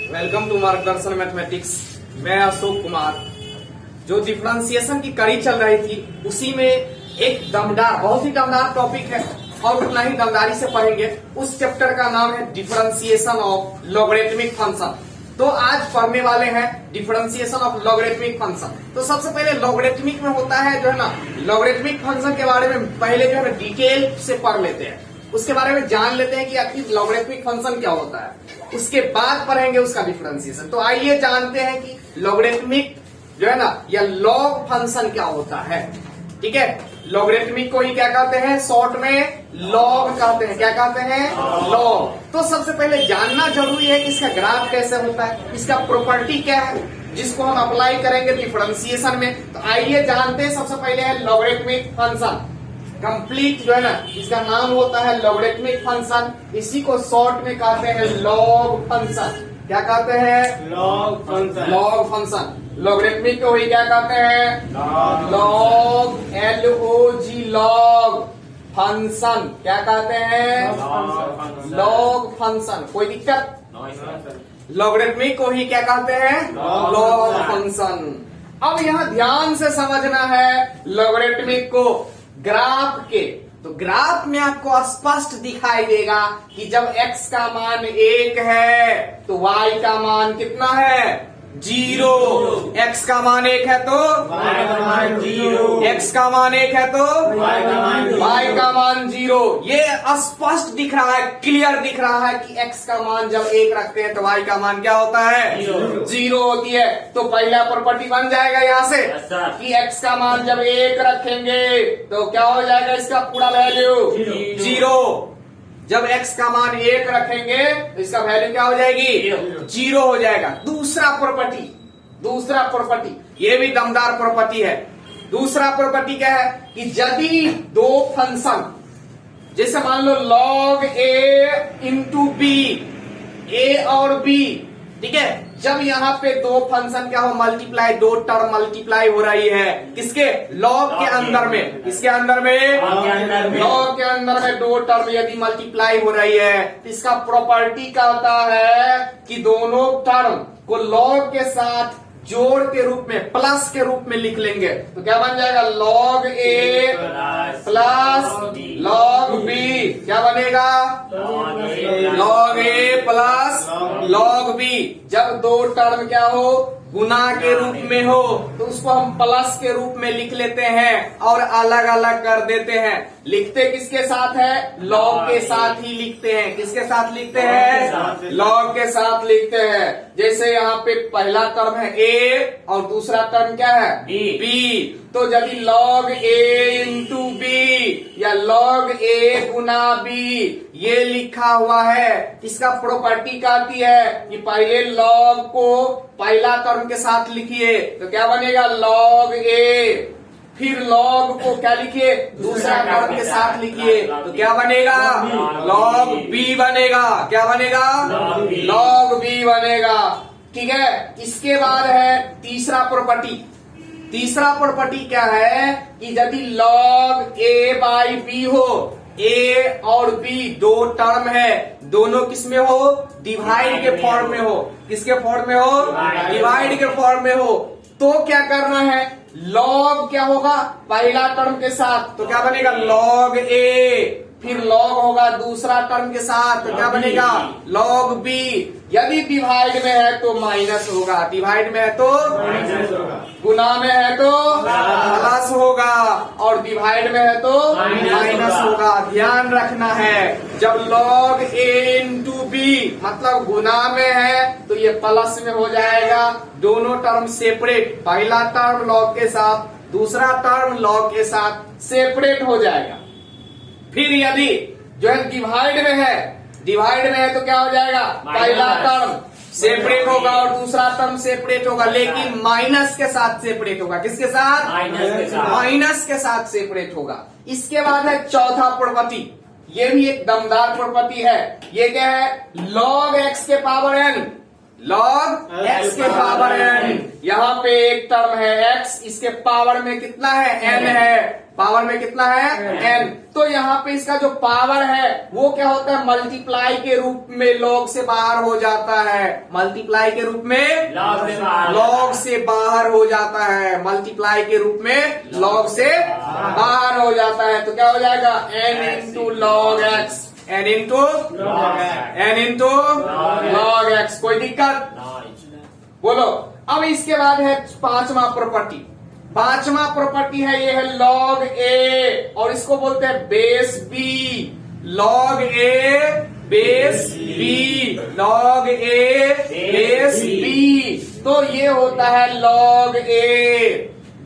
Welcome to मार्गदर्शन mathematics. मैं अशोक कुमार। जो डिफरेंशिएशन की कड़ी चल रही थी उसी में एक दमदार, बहुत ही दमदार टॉपिक है और उतना ही दमदारी से पढ़ेंगे। उस चैप्टर का नाम है डिफरेंशिएशन ऑफ लॉगरिथमिक फंक्शन। तो आज पढ़ने वाले हैं डिफरेंशिएशन ऑफ लॉगरिथमिक फंक्शन। तो सबसे पहले लॉगरिथमिक में होता है जो है ना, लॉगरिथमिक फंक्शन के बारे में पहले जो है डिटेल से पढ़ लेते हैं, उसके बारे में जान लेते हैं कि आखिर लॉगरिथमिक फंक्शन क्या होता है, उसके बाद पढ़ेंगे उसका डिफरेंशिएशन। तो आइए जानते हैं कि लॉगरिथमिक जो है ना या लॉग फंक्शन क्या होता है। ठीक है, लॉगरिथमिक को ही क्या कहते हैं, शॉर्ट में लॉग कहते हैं। क्या कहते हैं, लॉग। तो सबसे पहले जानना जरूरी है कि इसका ग्राफ कैसे होता है, इसका प्रॉपर्टी क्या है जिसको हम अप्लाई करेंगे डिफरेंशिएशन में। तो आइए जानते हैं। सबसे पहले है लॉगरिथमिक फंक्शन। कंप्लीट जो है ना, इसका नाम होता है लॉगरिथमिक फंक्शन। इसी को शॉर्ट में कहते हैं लॉग फंक्शन। क्या कहते हैं, log function. Log function. Logarithmic को ही क्या कहते हैं, लॉग, LOG, लॉग फंक्शन। क्या कहते हैं, लॉग फंक्शन। कोई दिक्कत? लॉगरिथमिक को ही क्या कहते हैं, लॉग फंक्शन। अब यहाँ ध्यान से समझना है लॉगरिथमिक को ग्राफ के। तो ग्राफ में आपको स्पष्ट दिखाई देगा कि जब x का मान 1 है तो y का मान कितना है, 0। x का मान 1 है तो y का मान 0। x का मान 1 है तो y का मान 0। ये स्पष्ट दिख रहा है, क्लियर दिख रहा है कि x का मान जब 1 रखते हैं तो y का मान क्या होता है, 0 होती है। तो पहला प्रॉपर्टी बन जाएगा यहाँ से कि x का मान जब 1 रखेंगे तो क्या हो जाएगा, इसका पूरा वैल्यू 0। जब x का मान 1 रखेंगे तो इसका वैल्यू क्या हो जाएगी, 0 हो जाएगा। दूसरा प्रॉपर्टी, ये भी दमदार प्रॉपर्टी है। दूसरा प्रॉपर्टी क्या है कि यदि दो फंक्शन, जैसे मान लो log a into B, a और b, ठीक है, जब यहाँ पे दो फंक्शन क्या हो, मल्टीप्लाई, दो टर्म मल्टीप्लाई हो रही है किसके, लॉग के अंदर में, किसके अंदर में, लॉग के अंदर में दो टर्म यदि मल्टीप्लाई हो रही है तो इसका प्रॉपर्टी कहता है कि दोनों टर्म को लॉग के साथ जोड़ के रूप में, प्लस के रूप में लिख लेंगे। तो क्या बन जाएगा, log a plus log b। क्या बनेगा, log a plus log b। जब दो टर्म क्या हो, गुना के रूप में हो तो उसको हम प्लस के रूप में लिख लेते हैं और अलग अलग कर देते हैं। लिखते किसके साथ है, लॉग के साथ ही लिखते हैं। किसके साथ लिखते हैं, लॉग के साथ लिखते हैं। जैसे यहाँ पे पहला टर्म है a और दूसरा टर्म क्या है, b। तो यदि log a इंटू बी या log a गुना b ये लिखा हुआ है, इसका प्रॉपर्टी कहती है कि पहले log को पहला टर्म के साथ लिखिए तो क्या बनेगा, log a। फिर log को क्या लिखिए, दूसरा टर्म के साथ लिखिए तो क्या बनेगा, log b बनेगा। क्या बनेगा, log b बनेगा। ठीक है, इसके बाद है तीसरा प्रॉपर्टी। तीसरा प्रॉपर्टी क्या है कि यदि log a बाई b हो, a और b दो टर्म है, दोनों किस में हो, डिवाइड के फॉर्म में हो। किसके फॉर्म में हो, डिवाइड के फॉर्म में हो। तो क्या करना है, log क्या होगा, पहला टर्म के साथ तो क्या बनेगा, log a। फिर log होगा दूसरा टर्म के साथ तो क्या बनेगा, log b। यदि डिवाइड में है तो माइनस होगा, डिवाइड में है तो गुना में है तो प्लस होगा और डिवाइड में है तो माइनस होगा। ध्यान रखना है, जब log a इंटू बी मतलब गुना में है तो ये प्लस में हो जाएगा। दोनों टर्म सेपरेट, पहला टर्म log के साथ, दूसरा टर्म log के साथ सेपरेट हो जाएगा। फिर यदि जो है डिवाइड में है तो क्या हो जाएगा, पहला टर्म सेपरेट होगा और दूसरा टर्म सेपरेट होगा, लेकिन माइनस के साथ सेपरेट होगा। किसके साथ, माइनस के साथ सेपरेट होगा। इसके बाद है चौथा प्रॉपर्टी, ये भी एक दमदार प्रॉपर्टी है। ये क्या है, log x के पावर n, log x के पावर n। यहाँ पे एक टर्म है x, इसके पावर में कितना है n है, पावर में कितना है n। तो यहाँ पे इसका जो पावर है वो क्या होता है, मल्टीप्लाई के रूप में log से बाहर हो जाता है, मल्टीप्लाई के रूप में log से बाहर हो जाता है, मल्टीप्लाई के रूप में log से बाहर हो जाता है। तो क्या हो जाएगा n into log x, n into log x। कोई दिक्कत बोलो। अब इसके बाद है पांचवा प्रॉपर्टी, पांचवा प्रॉपर्टी है ये है log a, और इसको बोलते हैं base b, log a base b, log a base b। तो ये होता है log a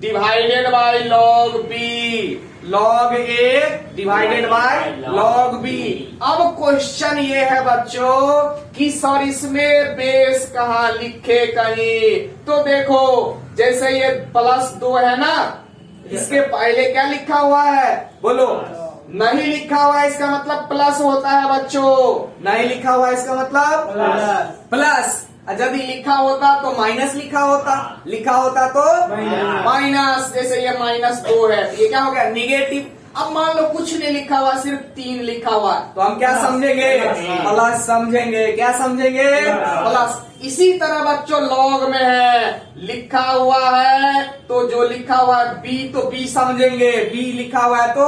divided by log b, log a divided by log b। अब क्वेश्चन ये है बच्चों कि सर इसमें बेस कहाँ लिखे कहीं, तो देखो जैसे ये +2 है ना, इसके पहले क्या लिखा हुआ है बोलो, नहीं लिखा हुआ है इसका मतलब प्लस होता है बच्चों, नहीं लिखा हुआ है इसका मतलब प्लस। यदि लिखा होता तो माइनस लिखा होता, लिखा होता तो माइनस। जैसे ये -2 है, ये क्या हो गया निगेटिव। अब मान लो कुछ नहीं लिखा हुआ, सिर्फ 3 लिखा हुआ, तो हम क्या समझेंगे, प्लस समझेंगे। क्या समझेंगे, प्लस। इसी तरह बच्चों लॉग में है, लिखा हुआ है तो जो लिखा हुआ है बी तो बी समझेंगे, बी लिखा हुआ है तो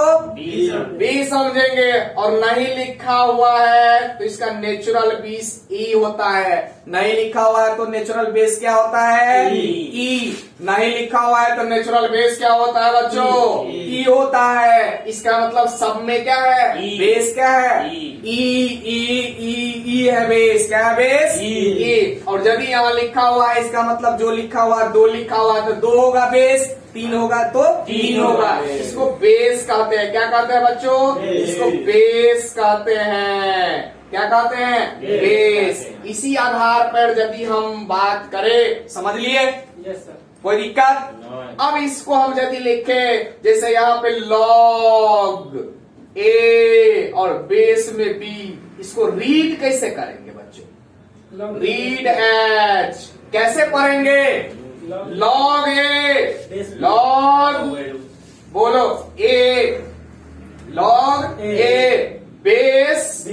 बी समझेंगे, और नहीं लिखा हुआ है तो इसका नेचुरल बेस ई होता है, नहीं लिखा हुआ है तो नेचुरल बेस क्या होता है ई, नहीं लिखा हुआ है तो नेचुरल बेस क्या होता है बच्चों ई होता है। इसका मतलब सब में क्या है बेस क्या है ई है बेस, क्या है बेस ई। और यदि यहाँ लिखा हुआ है इसका मतलब जो लिखा हुआ 2 लिखा हुआ है तो 2 होगा बेस, 3 होगा तो 3 होगा। इसको बेस कहते हैं, क्या कहते हैं बच्चों, इसको बेस कहते हैं। क्या कहते हैं बेस। इसी आधार पर यदि हम बात करें, समझ लिए कोई दिक्कत। अब इसको हम यदि लिखे जैसे यहाँ पे लॉग ए और बेस में बी, इसको रीड कैसे करेंगे बच्चों, रीड एच कैसे पढ़ेंगे, लॉग ए, लॉग बोलो ए, लॉग ए बेस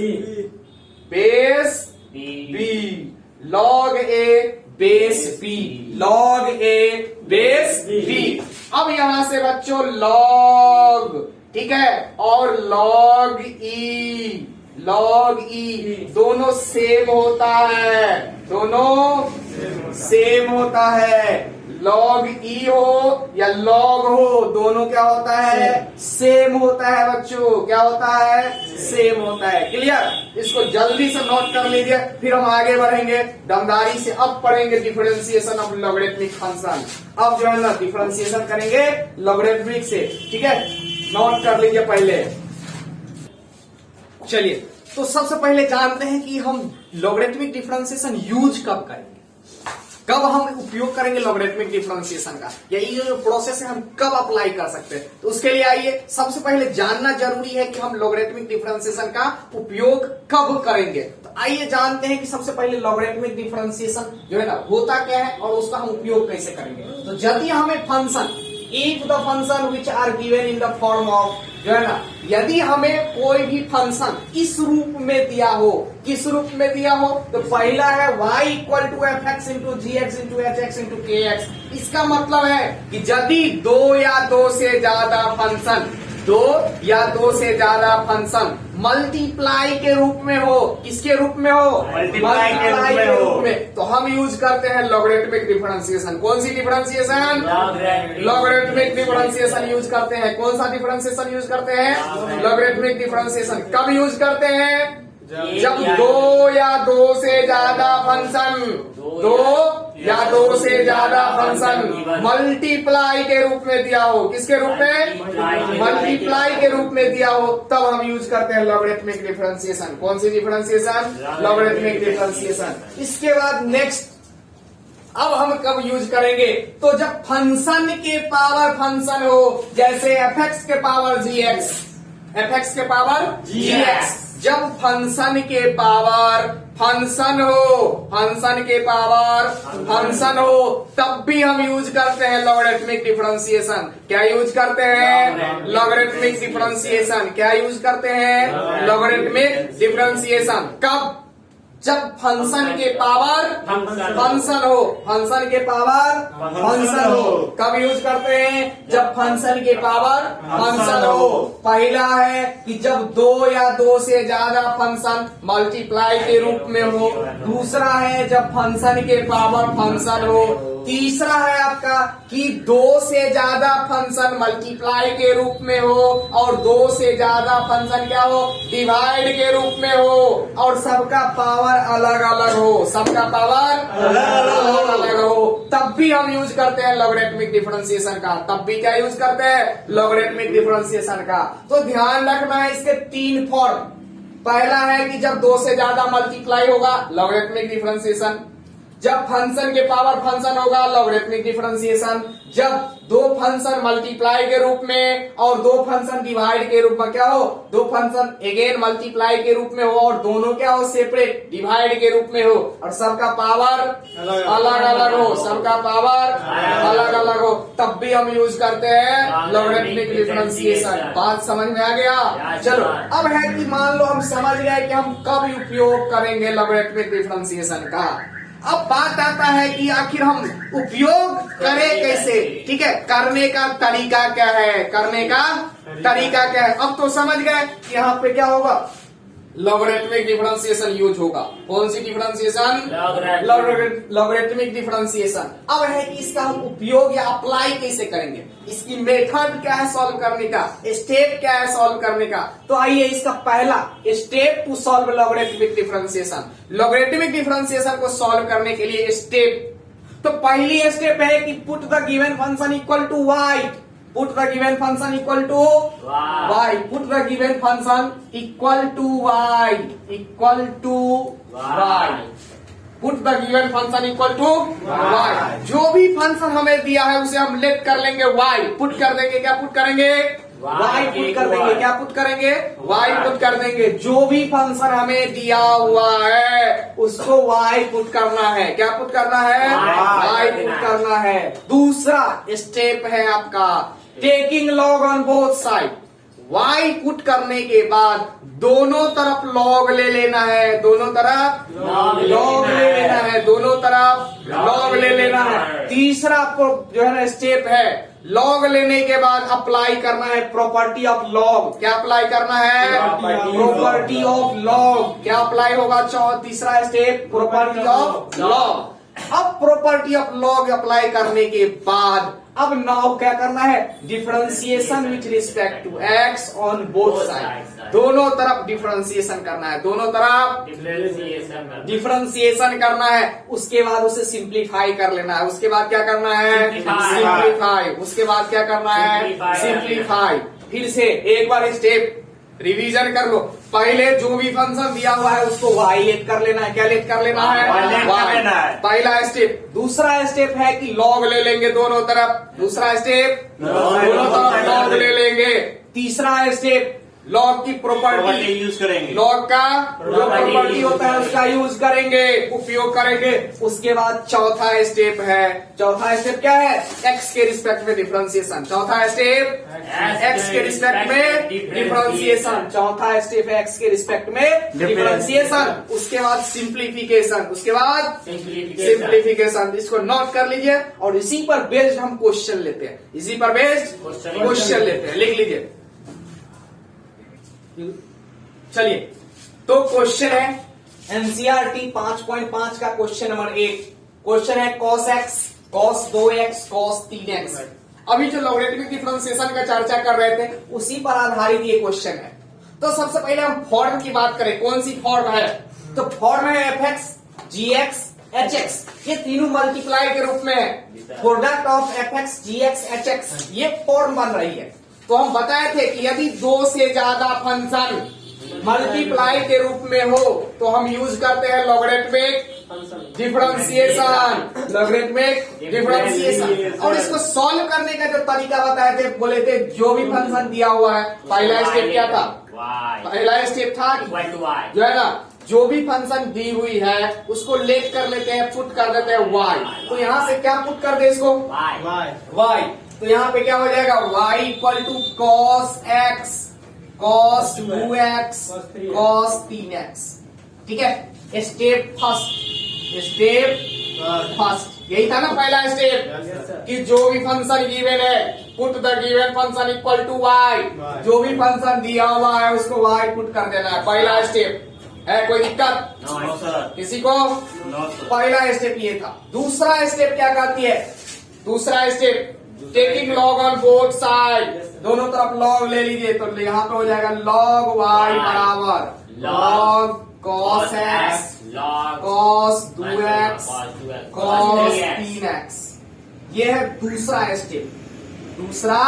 बेस बी, लॉग ए बेस बी, लॉग ए बेस बी। अब यहां से बच्चों लॉग, ठीक है, और लॉग ई, लॉग ई दोनों सेम होता है, दोनों सेम होता है। लॉग ई हो या लॉग हो, दोनों क्या होता है सेम होता है बच्चों, क्या होता है सेम होता है। क्लियर। इसको जल्दी से नोट कर लीजिए, फिर हम आगे बढ़ेंगे दमदारी से। अब पढ़ेंगे डिफरेंशिएशन ऑफ लॉगरिथमिक फंक्शन। अब जो है ना डिफरेंशिएशन करेंगे लॉगरिथमिक से, ठीक है, नोट कर लीजिए पहले। चलिए, तो सबसे पहले जानते हैं कि हम लॉगरिथमिक डिफरेंशिएशन यूज कब करेंगे, कब हम उपयोग करेंगे लॉगरिथमिक डिफरेंशिएशन का, या ये जो प्रोसेस है हम कब अप्लाई कर सकते हैं। तो उसके लिए आइए सबसे पहले जानना जरूरी है कि हम लॉगरिथमिक डिफरेंशिएशन का उपयोग कब करेंगे। तो आइए जानते हैं कि सबसे पहले लॉगरिथमिक डिफरेंशिएशन जो है ना होता क्या है और उसका हम उपयोग कैसे करेंगे। तो यदि हमें function if the function which are given in the form of, जो है ना, यदि हमें कोई भी फंक्शन इस रूप में दिया हो, किस रूप में दिया हो, तो पहला है y equal to F X into G X into H X into K X. इसका मतलब है कि यदि 2 या 2 से ज्यादा फंक्शन, 2 या 2 से ज्यादा फंक्शन मल्टीप्लाई के रूप में हो, किसके रूप में हो मल्टीप्लाई के रूप में, तो हम यूज करते हैं लॉगरिथमिक डिफरेंशिएशन। कौन सी डिफरेंशिएशन, लॉगरिथमिक डिफरेंशिएशन यूज करते हैं। कौन सा डिफरेंशिएशन यूज करते हैं, लॉगरिथमिक डिफरेंशिएशन। कब यूज करते हैं, जब 2 या 2 से ज्यादा फंक्शन, 2 या 2 से ज्यादा फंक्शन मल्टीप्लाई के रूप में दिया हो, किसके रूप में मल्टीप्लाई के रूप में दिया हो, तब हम यूज करते हैं लॉगरिथमिक डिफरेंशिएशन। कौन सी डिफरेंशिएशन, लॉगरिथमिक डिफरेंशिएशन। इसके बाद नेक्स्ट, अब हम कब यूज करेंगे, तो जब फंक्शन के पावर फंक्शन हो, जैसे एफ एक्स के पावर जी एक्स, एफ एक्स के पावर जी एक्स, जब फंक्शन के पावर फंक्शन के पावर फंक्शन हो, तब भी हम यूज करते हैं लॉगरिथमिक डिफरेंशिएशन। क्या यूज करते हैं? Logarithmic differentiation. क्या यूज करते हैं? Logarithmic differentiation. कब? जब फंक्शन के पावर फंक्शन हो, फंक्शन के पावर फंक्शन हो। कब यूज करते हैं? जब फंक्शन के पावर फंक्शन हो। पहला है कि जब दो या दो से ज्यादा फंक्शन मल्टीप्लाई के रूप में हो। दूसरा है जब फंक्शन के पावर फंक्शन हो। तीसरा है आपका कि दो से ज्यादा फंक्शन मल्टीप्लाई के रूप में हो और दो से ज्यादा फंक्शन क्या हो? डिवाइड के रूप में हो और सबका पावर अलग अलग हो। सबका पावर अलग अलग हो, तब भी हम यूज करते हैं लॉगरिथमिक डिफरेंशिएशन का। तब भी क्या यूज करते हैं? लॉगरिथमिक डिफरेंशिएशन का। तो ध्यान रखना है इसके तीन फॉर्म। पहला है कि जब दो से ज्यादा मल्टीप्लाई होगा, लॉगरिथमिक डिफरेंशिएशन। जब फंक्शन के पावर फंक्शन होगा, लॉगरिथमिक डिफरेंशिएशन। जब दो फंक्शन मल्टीप्लाई के रूप में और दो फंक्शन डिवाइड के रूप में क्या हो? दो फंक्शन अगेन मल्टीप्लाई के रूप में हो और दोनों क्या हो? सेपरेट डिवाइड के रूप में हो और सबका पावर अलग अलग हो। सबका पावर अलग अलग हो, तब भी हम यूज करते हैं लॉगरिथमिक डिफरेंशिएशन। बात समझ में आ गया? चलो, अब है कि मान लो हम समझ गए कि हम कब उपयोग करेंगे लॉगरिथमिक डिफरेंशिएशन का। अब बात आता है कि आखिर हम उपयोग करें कैसे। ठीक है, करने का तरीका क्या है? करने का तरीका क्या है? अब तो समझ गए कि यहाँ पे क्या होगा? लॉगरिथमिक डिफरेंशिएशन यूज होगा। कौन सी डिफरेंशिएशन? Logarithmic differentiation. अब है कि इसका हम उपयोग या अप्लाई कैसे करेंगे, इसकी मेथड क्या है सॉल्व करने का, स्टेप क्या है सॉल्व करने का। तो आइए इसका पहला step to solve logarithmic differentiation. Logarithmic differentiation को सॉल्व करने के लिए स्टेप, तो पहली स्टेप है कि put the given function equal to Y. Put the given function equal to y. Put the given function equal to y. Equal to y. Put the given function equal to y. जो भी function हमें दिया है उसे हम late कर लेंगे y. Put कर देंगे। क्या पुट करेंगे? y पुट कर देंगे। क्या पुट करेंगे? y पुट कर देंगे। जो भी फंक्शन हमें दिया हुआ है उसको y पुट करना है। क्या पुट करना है? y पुट करना है। दूसरा स्टेप है आपका taking log on both side. y put करने के बाद दोनों तरफ लॉग ले लेना है। दोनों तरफ लॉग ले लेना है। दोनों तरफ लॉग ले लेना है। तीसरा जो है ना स्टेप है, लॉग लेने के बाद अप्लाई करना है प्रॉपर्टी ऑफ लॉग। क्या अप्लाई करना है? Property of log. क्या अप्लाई होगा? तीसरा स्टेप प्रॉपर्टी ऑफ लॉग। अब प्रॉपर्टी ऑफ लॉग अप्लाई करने के बाद अब नाउ क्या करना है? Differentiation with respect to X on both side. दोनों तरफ डिफरेंशिएशन करना है। दोनों तरफ डिफरेंशिएशन करना है। उसके बाद उसे सिंप्लीफाई कर लेना है। उसके बाद क्या करना है? सिंप्लीफाई। उसके बाद क्या करना है? सिंप्लीफाई। फिर से एक बार स्टेप रिवीजन कर लो। पहले जो भी फंक्शन दिया हुआ है उसको y लेट कर लेना है। क्या लेट कर लेना है? y। पहला स्टेप। दूसरा स्टेप है कि लॉग ले लेंगे दोनों तरफ। दूसरा स्टेप दोनों तरफ लॉग ले लेंगे। तीसरा स्टेप लॉग की प्रॉपर्टी यूज करेंगे। लॉग का जो प्रॉपर्टी होता है उसका यूज करेंगे, उपयोग करेंगे। उसके बाद चौथा स्टेप है। चौथा स्टेप क्या है? एक्स के रिस्पेक्ट में डिफरेंशिएशन। चौथा स्टेप एक्स के रिस्पेक्ट में डिफरेंशिएशन। चौथा स्टेप है एक्स के रिस्पेक्ट में डिफरेंशिएशन। उसके बाद सिंप्लीफिकेशन। उसके बाद सिंप्लीफिकेशन। इसको नोट कर लीजिए और इसी पर बेस्ड हम क्वेश्चन लेते हैं। इसी पर बेस्ड क्वेश्चन लेते हैं। लिख लीजिए। चलिए, तो क्वेश्चन है एनसीईआरटी 5.5 का क्वेश्चन नंबर 1। क्वेश्चन है cos x, cos 2x, cos 3x। अभी जो लॉगरिथमिक डिफरेंशिएशन का चर्चा कर रहे थे उसी पर आधारित ये क्वेश्चन है। तो सबसे पहले हम फॉर्म की बात करें। कौन सी फॉर्म है? तो फॉर्म है fx, gx, hx। ये तीनों मल्टीप्लाई के रूप में है। Product of fx, gx, hx ये फॉर्म बन रही है। तो हम बताए थे कि यदि दो से ज्यादा फंक्शन मल्टीप्लाई के रूप में हो तो हम यूज करते हैं लॉगरिथमिक डिफरेंशिएशन। Logarithmic differentiation. और इसको सॉल्व करने का जो तरीका बताए थे, बोले थे जो भी फंक्शन दिया हुआ है पहला स्टेप क्या था? Y पहला स्टेप था कि equal to Y. जो है ना, जो भी फंक्शन दी हुई है उसको लेट कर लेते हैं, पुट कर देते हैं y। तो यहाँ से क्या पुट कर दे इसको, Y. y। तो यहाँ पे क्या हो जाएगा, y equal to cos x, cos 2x, cos 3x। ठीक है, स्टेप फर्स्ट यही था ना पहला स्टेप, Yes, sir. कि जो भी फंक्शन गिवन है put the given function equal to y। जो भी फंक्शन दिया हुआ है उसको y पुट कर देना है, पहला स्टेप है। कोई दिक्कत No, sir. किसी को? No, sir. पहला स्टेप ये था। दूसरा स्टेप क्या करती है, दूसरा step taking log on both side, दोनों तरफ लॉग ले लीजिए। तो यहाँ पे हो जाएगा log y बराबर log cos x, Log cos 2x, cos 3x. 3x। ये है दूसरा स्टेप। दूसरा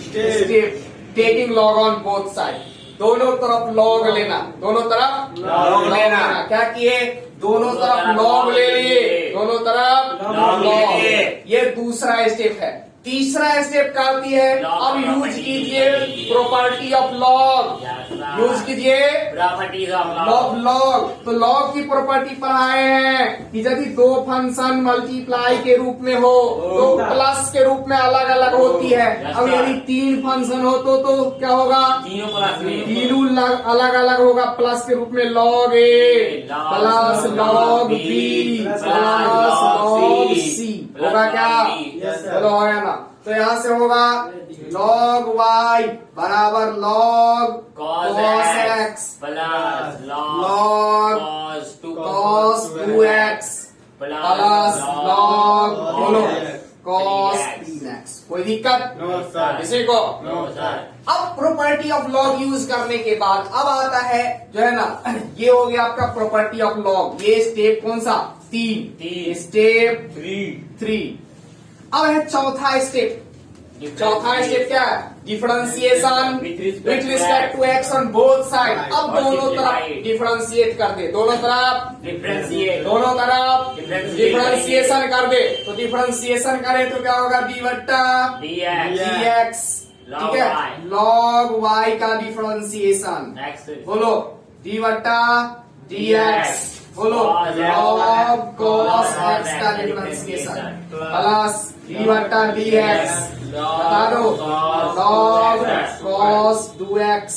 Step. Step taking log on both side, दोनों तरफ लॉग लेना, दोनों तरफ log लेना। क्या किए, दोनों तरफ लॉग ले लिए, दोनों तरफ log ले log। लिए। ये दूसरा स्टेप है। तीसरा स्टेप क्या होती है, अब यूज कीजिए प्रॉपर्टी ऑफ लॉग, यूज कीजिए Properties of लॉग। लॉग तो लॉग की प्रॉपर्टी पढ़ाए हैं कि यदि दो फंक्शन मल्टीप्लाई के रूप में हो तो प्लस के रूप में अलग अलग होती है। अब यदि तीन फंक्शन हो तो क्या होगा, तीनों क्लास में तीनों अलग अलग होगा। प्लस के रूप में log a plus log b plus log c होगा क्या, Yes, sir. बोलो होगा ना। तो यहाँ से होगा log y बराबर log cos x plus log cos 2x plus log बोलो cos 3x। कोई दिक्कत No, sir. किसी को? No, sir. अब प्रॉपर्टी ऑफ लॉग यूज करने के बाद अब आता है जो है ना, ये हो गया आपका प्रॉपर्टी ऑफ लॉग। ये स्टेप कौन सा, तीन। स्टेप 3. 3। अब है चौथा स्टेप। चौथा स्टेप क्या है, differentiation With with respect to respect to X on both side. अब Or दोनों तरफ simplify. डिफरेंशिएट कर दे, दोनों तरफ Differentiate. दोनों तरफ Differentiate. डिफरेंशिएशन कर दे। तो डिफरेंशिएशन करे तो क्या होगा, डी बट्टा dx dx। Log ठीक है, y. log y का डिफरेंशिएशन x बोलो डी बट्टा dx। बोलो Cos x. log cos Cos x का x differentiation differentiation. Plus D बट्टा dx। बता दो Log log cos cos 2x।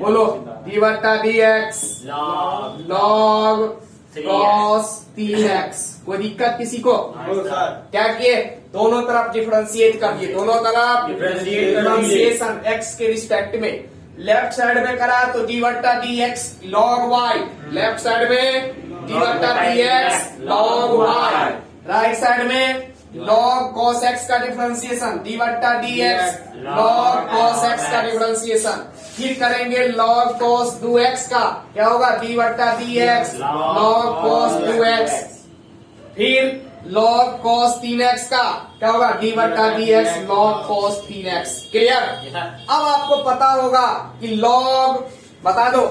बोलो डी बट्टा dx log log 3x. cos 3x। कोई दिक्कत किसी को? No, sir. क्या किए, दोनों तरफ डिफरेंशिएट कर दिए, दोनों तरफ Differentiate कर दिए। डिफरेंशिएशन x के रिस्पेक्ट में। लेफ्ट साइड में करा तो डी बट्टा dx log y, left side में डी बट्टा dx log y, right side में log cos x का डिफरेंशिएशन डी बट्टा dx log cos x का डिफरेंशिएशन। फिर करेंगे log cos 2x का, क्या होगा, डी बट्टा dx log cos 2x। फिर log cos 3x का क्या होगा, डी बट्टा dx log cos 3x। Clear? Yes, sir. अब आपको पता होगा कि log, बता दो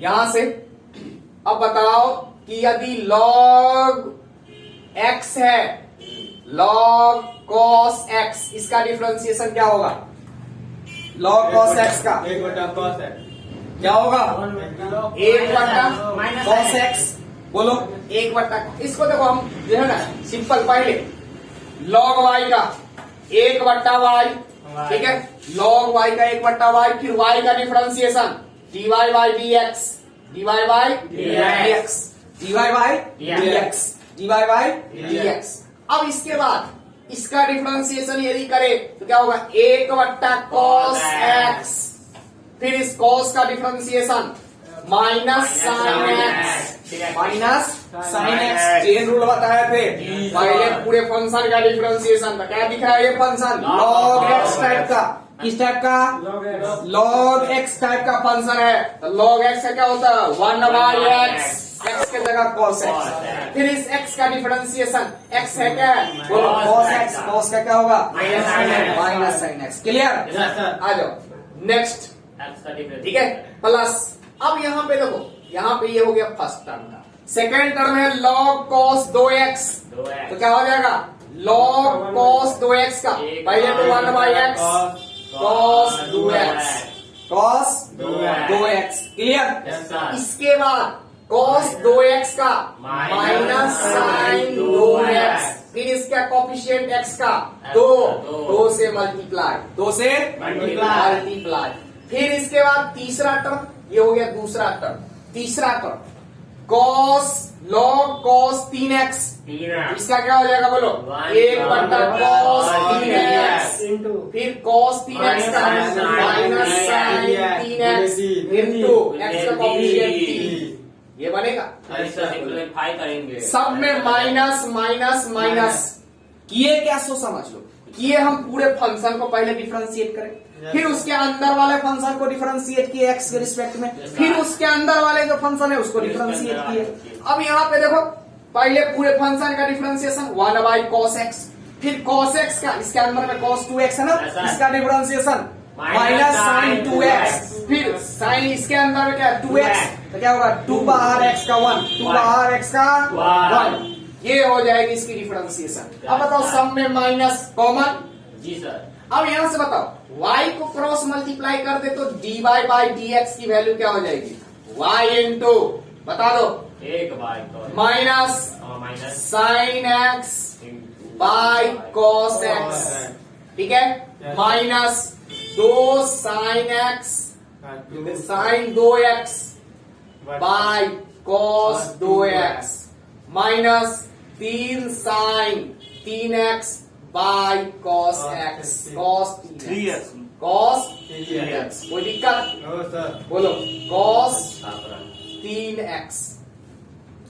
यहां से। अब बताओ कि यदि log x है, log cos x, इसका डिफरेंशिएशन क्या होगा, log cos x का एक बटा cos x. क्या होगा, एक बट्टा Minus cos x. x। बोलो एक बट्टा, इसको देखो हम जो है ना सिंपल, पहले log y का एक बट्टा y, ठीक है, log y का एक बट्टा y, फिर y का differentiation dy by dx, dy by dx, dy by dx, dy by dx। अब इसके बाद इसका डिफरेंशिएशन यदि करे तो क्या होगा, एक बट्टा cos x, फिर इस cos का differentiation minus sine x, minus sine x. Chain rule बताए थे पहले, पूरे फंक्शन का डिफरेंशिएशन था। क्या दिख रहा है, ये फंक्शन log x टाइप का, किस टाइप का, log x टाइप का फंक्शन है। तो log x का क्या होता है, 1/x, x के जगह cos x। फिर इस x का डिफरेंशिएशन, x है क्या है, बोलो cos x, cos का क्या होगा, minus sine x. Clear? Yes, sir. आ जाओ नेक्स्ट, X का difference. ठीक है, प्लस। अब यहाँ पे देखो, यहाँ पे ये हो गया फर्स्ट टर्म का। सेकेंड टर्म है log cos 2x, 2x. तो क्या हो जाएगा, log cos 2x का पहले तो 1/x cos 2x, cos 2x 2x clear. Yes, sir. इसके बाद cos 2x का माइनस साइन 2x, फिर इसका कोफिशिएंट x का 2, 2 से मल्टीप्लाई, 2 से Multiply. मल्टीप्लाई। फिर इसके बाद तीसरा टर्म, ये हो गया दूसरा टर्म। तीसरा term cos log cos 3x, इसका क्या हो जाएगा बोलो, 1/cos 3x, फिर cos 3x का minus sine 3x into x का कोफिशिएंट 3, ये बनेगा। सिंप्लीफाई करेंगे। सब में माइनस माइनस माइनस किए, क्या सो समझ लो, किए हम पूरे फंक्शन को पहले डिफरेंशिएट करें, फिर उसके अंदर वाले फंक्शन को डिफरेंशिएट किए x के रिस्पेक्ट में, फिर उसके अंदर वाले जो फंक्शन है उसको डिफरेंशिएट किए। अब यहाँ पे देखो, पहले पूरे फंक्शन का डिफरेंशिएशन 1/cos x, फिर cos x का, इसके अंदर में cos 2x है ना, इसका डिफरेंशिएशन माइनस साइन 2x, फिर साइन इसके अंदर में क्या 2x, तो क्या होगा 2/x का 1, 2/x का 1, ये हो जाएगी इसकी डिफरेंशिएशन। अब बताओ सब में माइनस कॉमन। जी सर। अब यहां से बताओ y को क्रॉस मल्टीप्लाई कर दे तो dy/dx की वैल्यू क्या हो जाएगी, y इंटू बता दो 1/cos minus sine x by cos x, ठीक है, minus 2 sine x sine 2x by cos 2x, minus 3 sine 3x by cos x, cos 3x, cos 3x, कोई दिक्कत बोलो, cos 3x,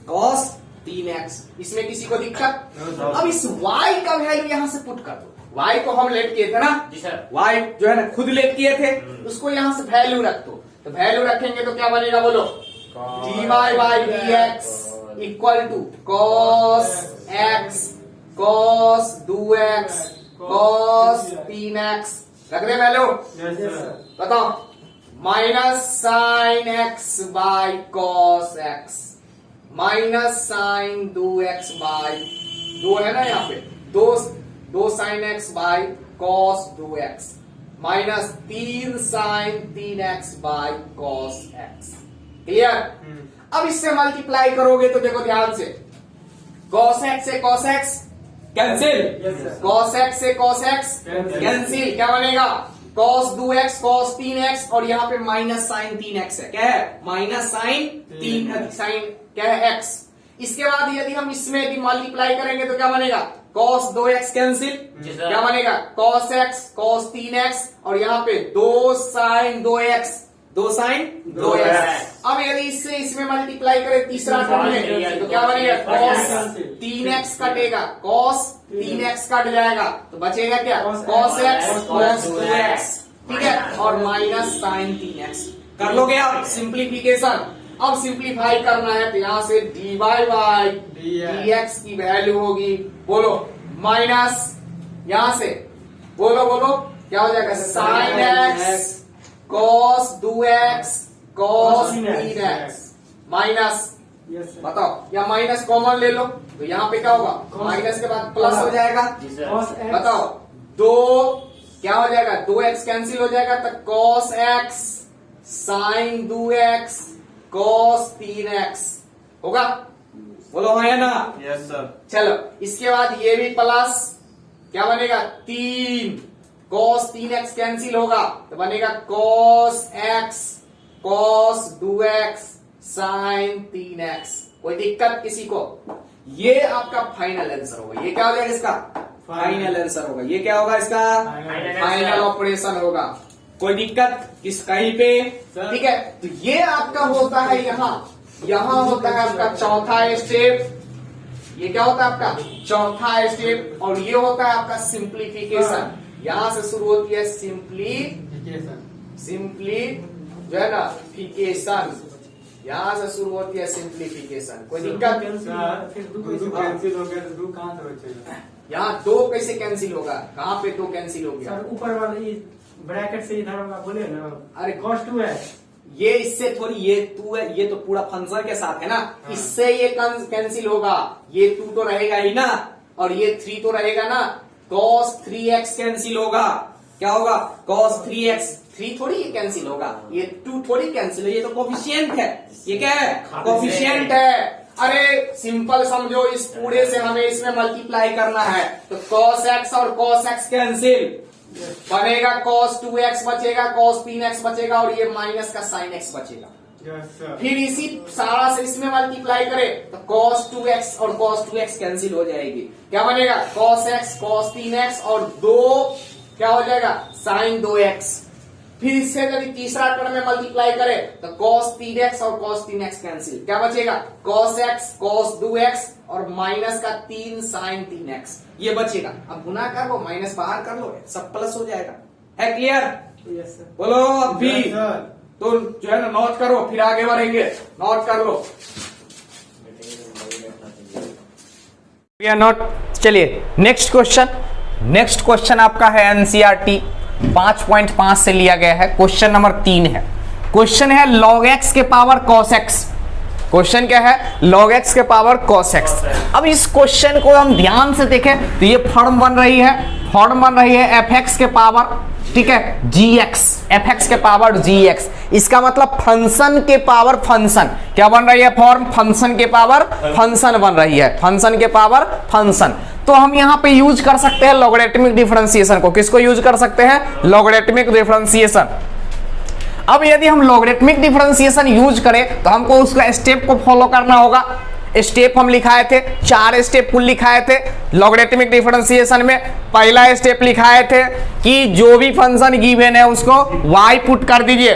cos 3x, इसमें किसी को दिक्कत। अब इस y का वैल्यू यहां से पुट कर दो, y को हम लेट किए थे ना, जी सर। y जो है ना खुद लेट किए थे, उसको यहां से वैल्यू रख दो, तो वैल्यू रखेंगे तो क्या बनेगा बोलो, dy/dx equal to cos x cos 2x cos 3x, रख दे वैल्यू, बताओ minus sine x by cos x, minus sine 2x by 2 है ना यहाँ पे, 2 sine x by cos 2x, minus 3 sine 3x by cos x, clear. अब इससे multiply करोगे तो देखो ध्यान से, cos x से cos x cancel, cos x से cos x कैंसिल, क्या बनेगा cos 2x cos 3x, और यहाँ पे माइनस साइन 3x है, क्या है माइनस साइन 3 साइन क्या है x। इसके बाद यदि हम इसमें यदि मल्टीप्लाई करेंगे तो क्या बनेगा cos 2x कैंसिल, क्या बनेगा cos x cos 3x, और यहाँ पे 2 साइन 2x 2 साइन 2x। अब यदि इससे इसमें मल्टीप्लाई करें तीसरा टर्म में तो क्या बनेगा cos 3x कटेगा, cos 3x कट जाएगा तो बचेगा क्या cos x cos 2x, ठीक है, और माइनस साइन 3x। कर लोगे आप सिंप्लीफिकेशन। अब सिंप्लीफाई करना है तो यहाँ से dy/dx की वैल्यू होगी, बोलो माइनस, यहां से बोलो बोलो क्या हो जाएगा sine x cos 2x cos 3x minus, बताओ या माइनस कॉमन ले लो तो यहाँ पे क्या होगा माइनस के बाद प्लस हो जाएगा, बताओ 2 क्या हो जाएगा 2x कैंसिल हो जाएगा तो cos x sine 2x cos 3x होगा, बोलो हाँ या ना। Yes sir. चलो इसके बाद ये भी प्लस, क्या बनेगा 3 cos 3x कैंसिल होगा तो बनेगा cos x cos 2x sin 3x, कोई दिक्कत किसी को। ये आपका फाइनल आंसर होगा, ये क्या हो जाएगा इसका फाइनल आंसर होगा, ये क्या होगा इसका फाइनल ऑपरेशन होगा, कोई दिक्कत किस कहीं पे, ठीक है। तो ये आपका होता है यहाँ होता है आपका चौथा स्टेप, ये क्या होता है आपका चौथा स्टेप, और ये होता है आपका सिंप्लीफिकेशन। यहां से शुरू होती है सिंपली जो है ना फिकेशन, यहां से शुरू होती है सिंप्लीफिकेशन, कोई दिक्कत। यहाँ 2 कैसे कैंसिल होगा, कहाँ पे 2 कैंसिल हो गया, ऊपर वाले ब्रैकेट से इधर होगा बोले ना, अरे cos 2 है, ये इससे थोड़ी, ये 2 है, ये तो पूरा फंक्शन के साथ है ना, इससे ये कैंसिल होगा, ये 2 तो रहेगा ही ना, और ये 3 तो रहेगा ना, cos 3x कैंसिल होगा, क्या होगा cos 3x, 3 थोड़ी ये कैंसिल होगा, ये 2 थोड़ी कैंसिल है, ये तो कोफिशिएंट है, ये क्या है कोफिशिएंट है। अरे सिंपल समझो, इस पूरे से हमें इसमें मल्टीप्लाई करना है, तो cos x और cos x कैंसिल, बनेगा cos 2x बचेगा, cos 3x बचेगा और ये माइनस का sin x बचेगा। फिर इसी सारा से इसमें मल्टीप्लाई करें तो cos 2x और cos 2x कैंसिल हो जाएगी, क्या बनेगा cos x cos 3x और 2 क्या हो जाएगा sin 2x। फिर इससे यदि तीसरा टर्म में मल्टीप्लाई करें तो cos 3x और cos 3x कैंसिल, क्या बचेगा cos x cos 2x और माइनस का 3 sin 3x, ये बचेगा। अब गुना कर लो, माइनस बाहर कर लो, सब प्लस हो जाएगा। है क्लियर? Yes sir. बोलो अब भी तो जो है ना नोट करो, फिर आगे बढ़ेंगे, नोट कर लो। नोट, चलिए नेक्स्ट क्वेश्चन। नेक्स्ट क्वेश्चन आपका है एनसीईआरटी 5.5 से लिया गया है, क्वेश्चन नंबर 3 है। क्वेश्चन है log x के पावर cos x। क्वेश्चन क्या है log x के पावर cos x। अब इस क्वेश्चन को हम ध्यान से देखें तो ये फॉर्म बन रही है fx के पावर, ठीक है, gx, fx के पावर gx। इसका मतलब फंक्शन के पावर फंक्शन, क्या बन रही है फॉर्म, फंक्शन के पावर फंक्शन बन रही है, फंक्शन के पावर फंक्शन। तो हम यहां पे यूज कर सकते हैं लॉगरिथमिक डिफरेंशिएशन को। किसको यूज कर सकते हैं, लॉगरिथमिक डिफरेंशिएशन। अब यदि हम लॉगरिथमिक डिफरेंशिएशन यूज करें तो हमको उसका स्टेप को फॉलो करना होगा। स्टेप हम लिखाए थे, 4 स्टेप कुल लिखाए थे लॉगरिथमिक डिफरेंशिएशन में। पहला स्टेप लिखाए थे कि जो भी फंक्शन गिवन है उसको y पुट कर दीजिए।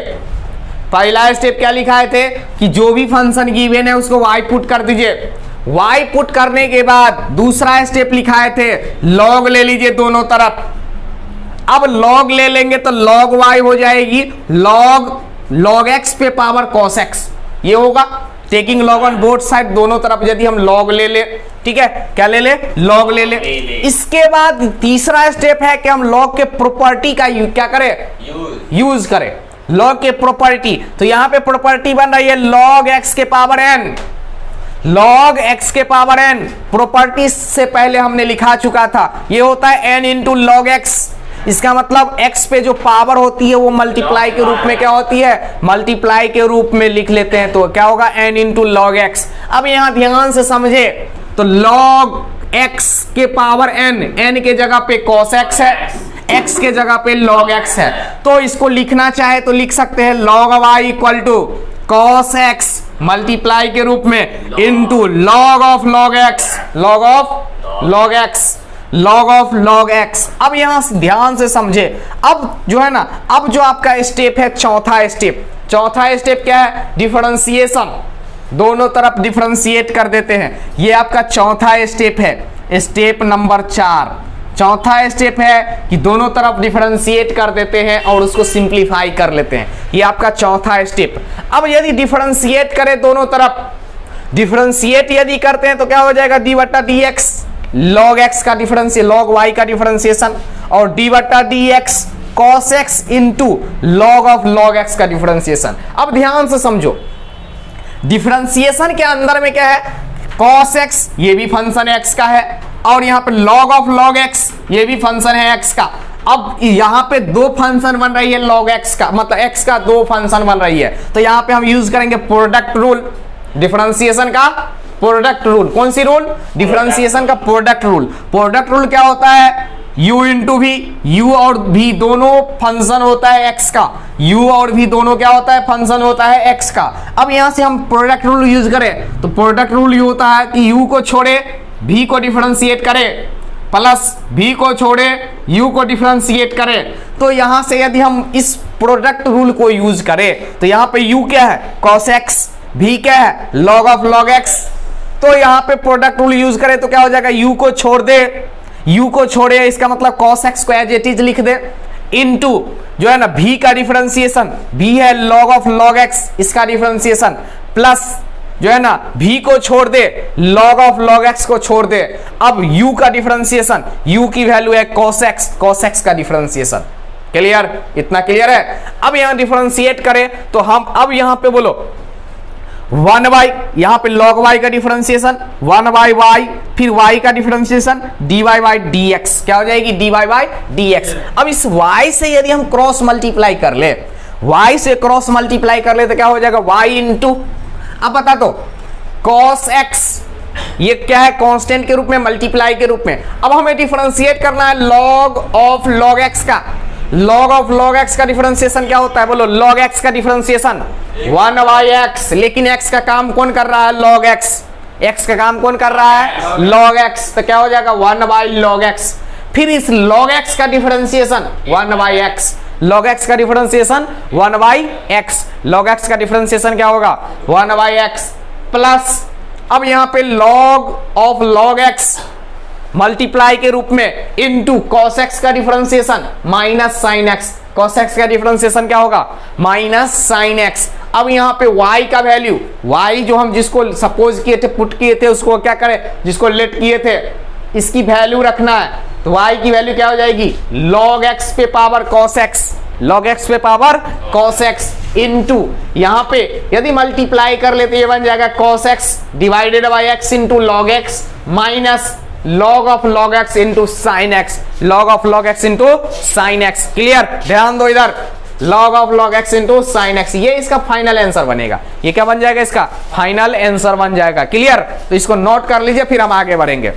पहला स्टेप क्या लिखाए थे कि जो भी फंक्शन गिवन है उसको y पुट कर दीजिए। y पुट करने के बाद दूसरा स्टेप लिखाए थे log ले लीजिए दोनों तरफ। अब log ले लेंगे तो log y हो जाएगी log x पे पावर cos x, ये होगा taking log on both side, दोनों तरफ यदि हम log ले ले, ठीक है, क्या ले ले log ले ले। इसके बाद तीसरा स्टेप है कि हम log के प्रॉपर्टी का क्या करें, यूज करें log के प्रॉपर्टी। तो यहां पे प्रॉपर्टी बन रही है log x के पावर n, log x के पावर n। प्रॉपर्टी से पहले हमने लिखा चुका था, ये होता है n इंटू log x। इसका मतलब x पे जो पावर होती है वो मल्टीप्लाई के रूप में क्या होती है, मल्टीप्लाई के रूप में लिख लेते हैं, तो क्या होगा n इंटू log x। अब यहां ध्यान से समझे तो log x के पावर n के जगह पे cos x है, x के जगह पे log x है। तो इसको लिखना चाहे तो लिख सकते हैं log y equal to cos x multiply के रूप में into log of log x, log of log x, log of log x। अब यहां ध्यान से समझे, अब जो है ना, अब जो आपका स्टेप है चौथा स्टेप क्या है, डिफरेंशिएशन, दोनों तरफ डिफरेंशिएट कर देते हैं। ये आपका चौथा स्टेप है, स्टेप नंबर 4। चौथा स्टेप है कि दोनों तरफ डिफरेंशिएट कर देते हैं और उसको सिंप्लीफाई कर लेते हैं, ये आपका चौथा स्टेप। अब यदि डिफरेंशिएट करें दोनों तरफ, डिफरेंशिएट यदि करते हैं तो क्या हो जाएगा, डी बट्टा डी एक्स, log x का डिफरेंशिएशन, log y का डिफरेंशिएशन, और डी बट्टा D x cos x into log of log x का डिफरेंशिएशन। अब ध्यान से समझो, डिफरेंशिएशन के अंदर में क्या है, cos x ये भी फंक्शन x का है, और यहाँ पे log ऑफ log x ये भी फंक्शन है x का। अब यहाँ पे दो फंक्शन बन रही है log x का, मतलब x का दो फंक्शन बन रही है, तो यहाँ पे हम यूज करेंगे प्रोडक्ट रूल, डिफरेंशिएशन का प्रोडक्ट रूल। कौन सी रूल, डिफरेंशिएशन का प्रोडक्ट रूल। प्रोडक्ट रूल क्या होता है, u इंटू v, u और v दोनों फंक्शन होता है x का, u और v दोनों क्या होता है, फंक्शन होता है x का। अब यहां से हम प्रोडक्ट रूल यूज करें तो प्रोडक्ट रूल ये होता है कि u को छोड़े v को डिफरेंशिएट करे, प्लस v को छोड़े u को डिफरेंशिएट करें। तो यहां से यदि हम इस प्रोडक्ट रूल को यूज करें तो यहां पे u क्या है, cos x, v क्या है, log ऑफ log x। तो यहां पे प्रोडक्ट रूल यूज करें तो क्या हो जाएगा, u को छोड़ दे, u को छोड़े, इसका मतलब cos x को एज इट इज लिख दे, इनटू जो है ना v का डिफरेंशिएशन, v है log ऑफ log x, इसका डिफरेंशिएशन, प्लस जो है ना v को छोड़ दे, log ऑफ log x को छोड़ दे। अब u का डिफरेंशिएशन, u की वैल्यू है cos x का डिफरेंशिएशन। क्लियर, इतना क्लियर है। अब यहां डिफरेंशिएट करें तो हम अब यहां पे बोलो 1 बाई, यहां पे log y का डिफरेंशिएशन 1 बाई y, फिर y का डिफरेंशिएशन dy बाई dx, क्या हो जाएगी dy बाई dx। अब इस y से यदि हम क्रॉस मल्टीप्लाई कर ले, y से क्रॉस मल्टीप्लाई कर ले तो क्या हो जाएगा y इंटू, अब बता दो cos x, ये क्या है कांस्टेंट के रूप में, मल्टीप्लाई के रूप में। अब हमें डिफरेंशिएट करना है log ऑफ log x का, log ऑफ log x का डिफरेंशिएशन क्या होता है, बोलो log x का डिफरेंशिएशन 1 बाई x, लेकिन x का काम कौन कर रहा है log x, x का काम कौन कर रहा है log x, तो क्या हो जाएगा 1 बाई log x। फिर इस log x का differentiation 1 by x, log x का differentiation 1 by x, log x का डिफरेंशिएशन क्या होगा 1 बाई x प्लस, अब यहां पे log of log x multiply के रूप में इनटू cos x का differentiation minus sin x, cos x का डिफरेंशिएशन क्या होगा माइनस sin x। अब यहां पे y का वैल्यू, y जो हम जिसको सपोज किए थे, पुट किए थे, उसको क्या करें, जिसको लेट किए थे, इसकी वैल्यू रखना है, तो y की वैल्यू क्या हो जाएगी log x पे power cos x, log x पे पावर cos x इनटू, यहां पे यदि मल्टीप्लाई कर लेते ये बन जाएगा cos x divided by x into log x minus log of log x into sine x, log of log x into sine x। Clear, ध्यान दो इधर, log of log x into sine x, ये इसका final answer बनेगा। ये क्या बन जाएगा, इसका फाइनल आंसर बन जाएगा। क्लियर, तो इसको नोट कर लीजिए, फिर हम आगे बढ़ेंगे।